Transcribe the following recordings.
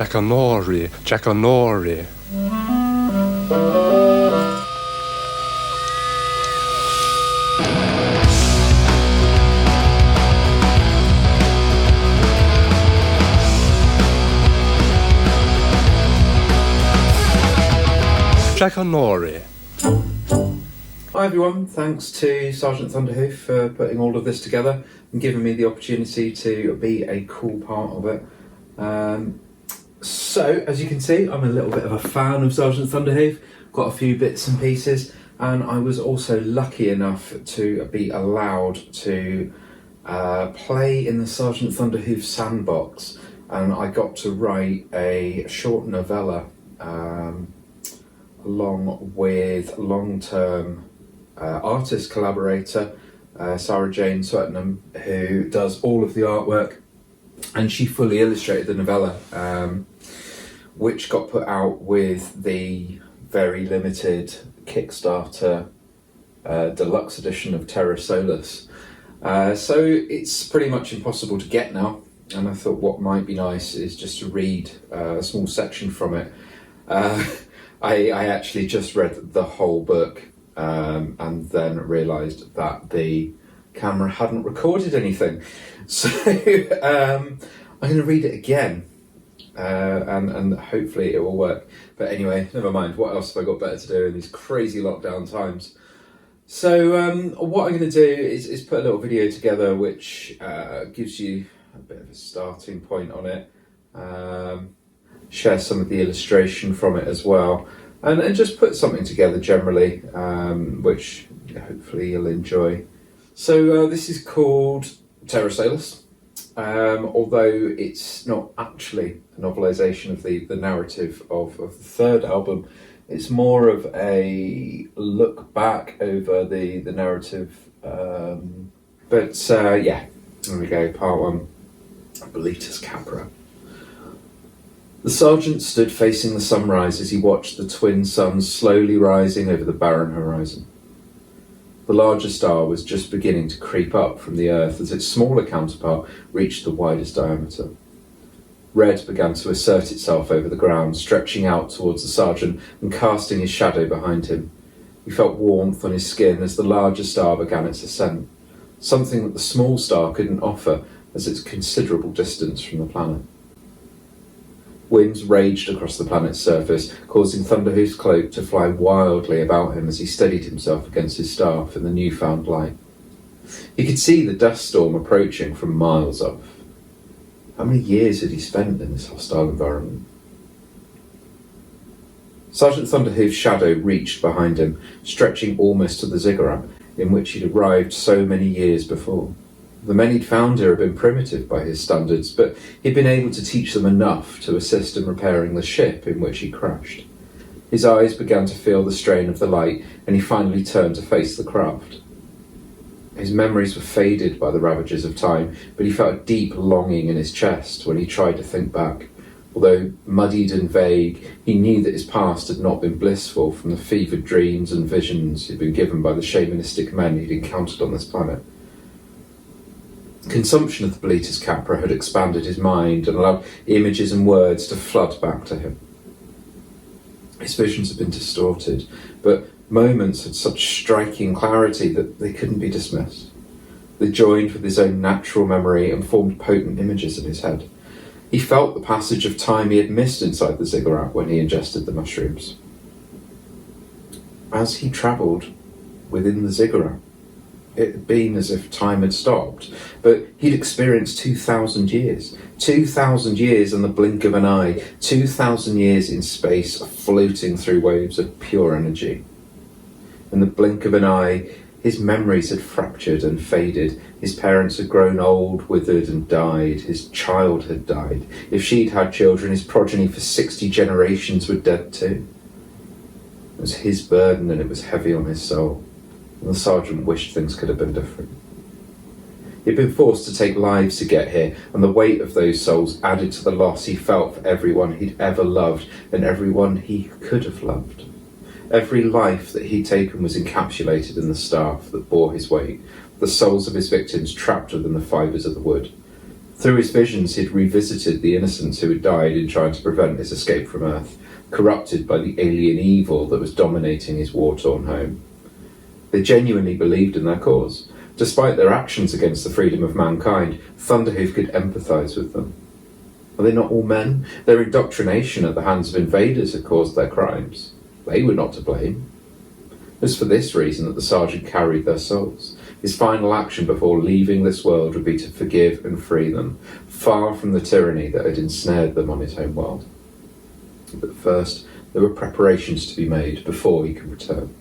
Jackanory, Jackanory. Jackanory. Hi everyone, thanks to Sergeant Thunderhoof for putting all of this together and giving me the opportunity to be a cool part of it. So, as you can see, I'm a little bit of a fan of Sergeant Thunderhoof, got a few bits and pieces, and I was also lucky enough to be allowed to play in the Sergeant Thunderhoof sandbox, and I got to write a short novella along with long-term artist collaborator Sarah Jane Swetnam, who does all of the artwork, and she fully illustrated the novella, which got put out with the very limited Kickstarter deluxe edition of Terra Solus. So it's pretty much impossible to get now, and I thought what might be nice is just to read a small section from it. I actually just read the whole book and then realised that the camera hadn't recorded anything. So I'm going to read it again and hopefully it will work. But anyway, never mind. What else have I got better to do in these crazy lockdown times? So what I'm going to do is put a little video together which gives you a bit of a starting point on it. Share some of the illustration from it as well, and just put something together generally, which hopefully you'll enjoy. So this is called Terra Solus, although it's not actually a novelisation of the narrative of the third album. It's more of a look back over the narrative, but yeah, there we go, part one, Bellitas Capra. The sergeant stood facing the sunrise as he watched the twin suns slowly rising over the barren horizon. The larger star was just beginning to creep up from the earth as its smaller counterpart reached the widest diameter. Red began to assert itself over the ground, stretching out towards the sergeant and casting his shadow behind him. He felt warmth on his skin as the larger star began its ascent, something that the small star couldn't offer as its considerable distance from the planet. Winds raged across the planet's surface, causing Thunderhoof's cloak to fly wildly about him as he steadied himself against his staff in the newfound light. He could see the dust storm approaching from miles off. How many years had he spent in this hostile environment? Sergeant Thunderhoof's shadow reached behind him, stretching almost to the ziggurat in which he'd arrived so many years before. The men he'd found here had been primitive by his standards, but he'd been able to teach them enough to assist in repairing the ship in which he crashed. His eyes began to feel the strain of the light, and he finally turned to face the craft. His memories were faded by the ravages of time, but he felt a deep longing in his chest when he tried to think back. Although muddied and vague, he knew that his past had not been blissful from the fevered dreams and visions he'd been given by the shamanistic men he'd encountered on this planet. Consumption of the Bellitas Capra had expanded his mind and allowed images and words to flood back to him. His visions had been distorted, but moments had such striking clarity that they couldn't be dismissed. They joined with his own natural memory and formed potent images in his head. He felt the passage of time he had missed inside the ziggurat when he ingested the mushrooms. As he travelled within the ziggurat, it had been as if time had stopped, but he'd experienced 2,000 years. 2,000 years in the blink of an eye, 2,000 years in space, floating through waves of pure energy. In the blink of an eye, his memories had fractured and faded. His parents had grown old, withered and died. His child had died. If she'd had children, his progeny for 60 generations were dead too. It was his burden and it was heavy on his soul. And the sergeant wished things could have been different. He'd been forced to take lives to get here, and the weight of those souls added to the loss he felt for everyone he'd ever loved and everyone he could have loved. Every life that he'd taken was encapsulated in the staff that bore his weight, the souls of his victims trapped within the fibres of the wood. Through his visions, he'd revisited the innocents who had died in trying to prevent his escape from Earth, corrupted by the alien evil that was dominating his war-torn home. They genuinely believed in their cause. Despite their actions against the freedom of mankind, Thunderhoof could empathise with them. Are they not all men? Their indoctrination at the hands of invaders had caused their crimes. They were not to blame. It was for this reason that the sergeant carried their souls. His final action before leaving this world would be to forgive and free them, far from the tyranny that had ensnared them on his home world. But first, there were preparations to be made before he could return.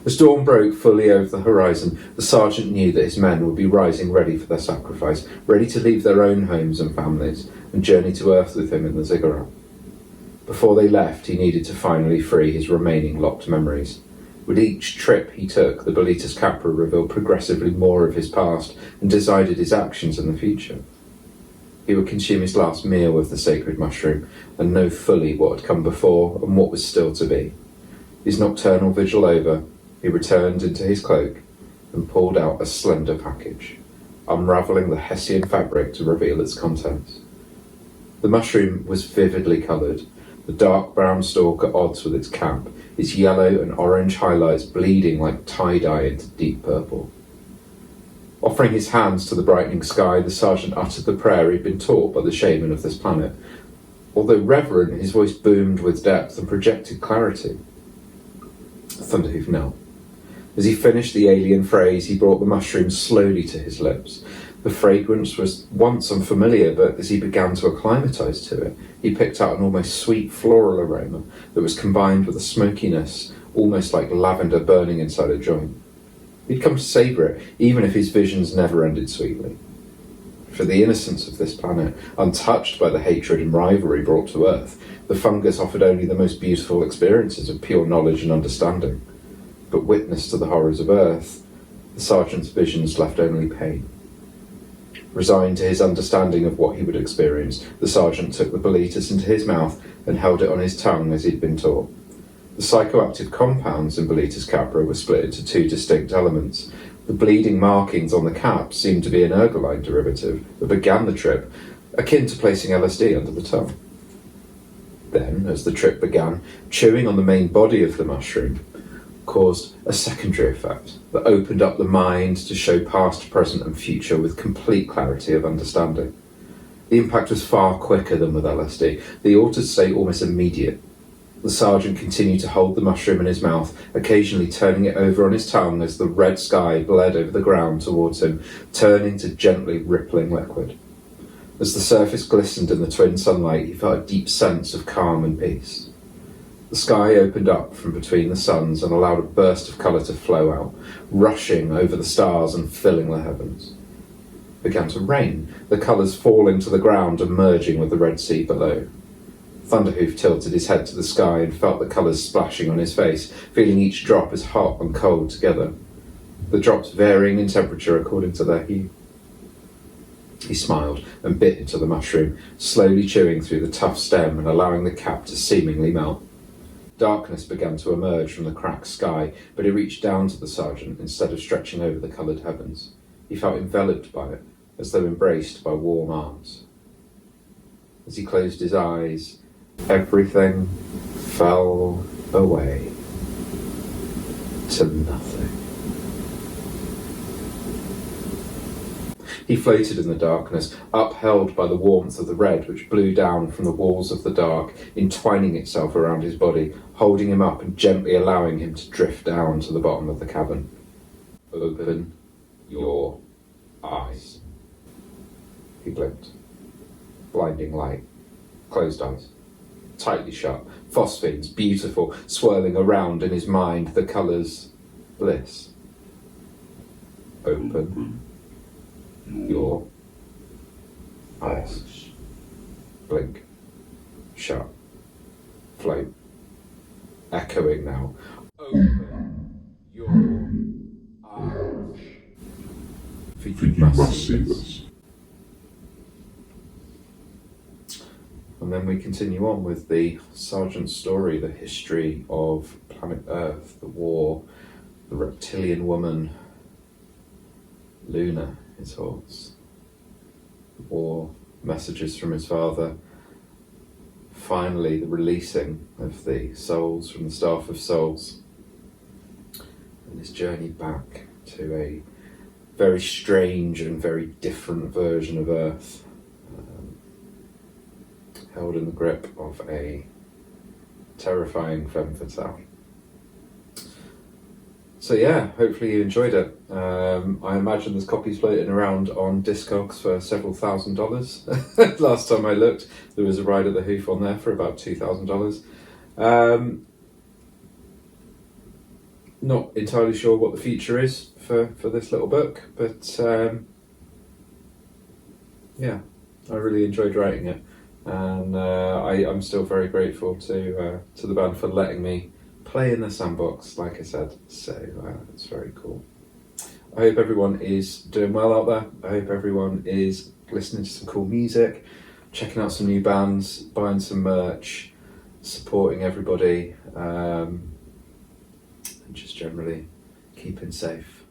As dawn broke fully over the horizon, the sergeant knew that his men would be rising ready for their sacrifice, ready to leave their own homes and families, and journey to Earth with him in the ziggurat. Before they left, he needed to finally free his remaining locked memories. With each trip he took, the Bolitas Capra revealed progressively more of his past and decided his actions in the future. He would consume his last meal with the sacred mushroom and know fully what had come before and what was still to be. His nocturnal vigil over, he returned into his cloak and pulled out a slender package, unravelling the Hessian fabric to reveal its contents. The mushroom was vividly coloured, the dark brown stalk at odds with its cap, its yellow and orange highlights bleeding like tie-dye into deep purple. Offering his hands to the brightening sky, the sergeant uttered the prayer he'd been taught by the shaman of this planet. Although reverent, his voice boomed with depth and projected clarity. Thunderhoof knelt. As he finished the alien phrase, he brought the mushroom slowly to his lips. The fragrance was once unfamiliar, but as he began to acclimatise to it, he picked out an almost sweet floral aroma that was combined with a smokiness, almost like lavender burning inside a joint. He'd come to savour it, even if his visions never ended sweetly. For the innocents of this planet, untouched by the hatred and rivalry brought to Earth, the fungus offered only the most beautiful experiences of pure knowledge and understanding. But witness to the horrors of Earth, the sergeant's visions left only pain. Resigned to his understanding of what he would experience, the sergeant took the Bolitas into his mouth and held it on his tongue as he'd been taught. The psychoactive compounds in Bolitas Capra were split into two distinct elements. The bleeding markings on the cap seemed to be an ergoline derivative that began the trip, akin to placing LSD under the tongue. Then, as the trip began, chewing on the main body of the mushroom caused a secondary effect that opened up the mind to show past, present and future with complete clarity of understanding. The impact was far quicker than with LSD, the authors say almost immediate. The sergeant continued to hold the mushroom in his mouth, occasionally turning it over on his tongue as the red sky bled over the ground towards him, turning to gently rippling liquid. As the surface glistened in the twin sunlight, he felt a deep sense of calm and peace. The sky opened up from between the suns and allowed a burst of colour to flow out, rushing over the stars and filling the heavens. It began to rain, the colours falling to the ground and merging with the Red Sea below. Thunderhoof tilted his head to the sky and felt the colours splashing on his face, feeling each drop as hot and cold together, the drops varying in temperature according to their hue. He smiled and bit into the mushroom, slowly chewing through the tough stem and allowing the cap to seemingly melt. Darkness began to emerge from the cracked sky, but it reached down to the sergeant instead of stretching over the coloured heavens. He felt enveloped by it, as though embraced by warm arms. As he closed his eyes, everything fell away to nothing. He floated in the darkness, upheld by the warmth of the red which blew down from the walls of the dark, entwining itself around his body, holding him up and gently allowing him to drift down to the bottom of the cavern. Open your eyes. He blinked. Blinding light. Closed eyes. Tightly shut. Phosphenes, beautiful, swirling around in his mind, the colours. Bliss. Open your eyes. Blink. Shut. Float. Echoing now. Open your eyes. For you must see this. And then we continue on with the sergeant's story, the history of planet Earth, the war, the reptilian woman, Luna, his horse. or messages from his father. Finally, the releasing of the souls from the Staff of Souls, and his journey back to a very strange and very different version of Earth, held in the grip of a terrifying femme fatale. So yeah, hopefully you enjoyed it. I imagine there's copies floating around on Discogs for several $1,000s. Last time I looked, there was a Ride of the Hoof on there for about $2,000. Not entirely sure what the future is for this little book, but yeah, I really enjoyed writing it, and I'm still very grateful to the band for letting me play in the sandbox, like I said, so it's very cool. I hope everyone is doing well out there. I hope everyone is listening to some cool music, checking out some new bands, buying some merch, supporting everybody, and just generally keeping safe.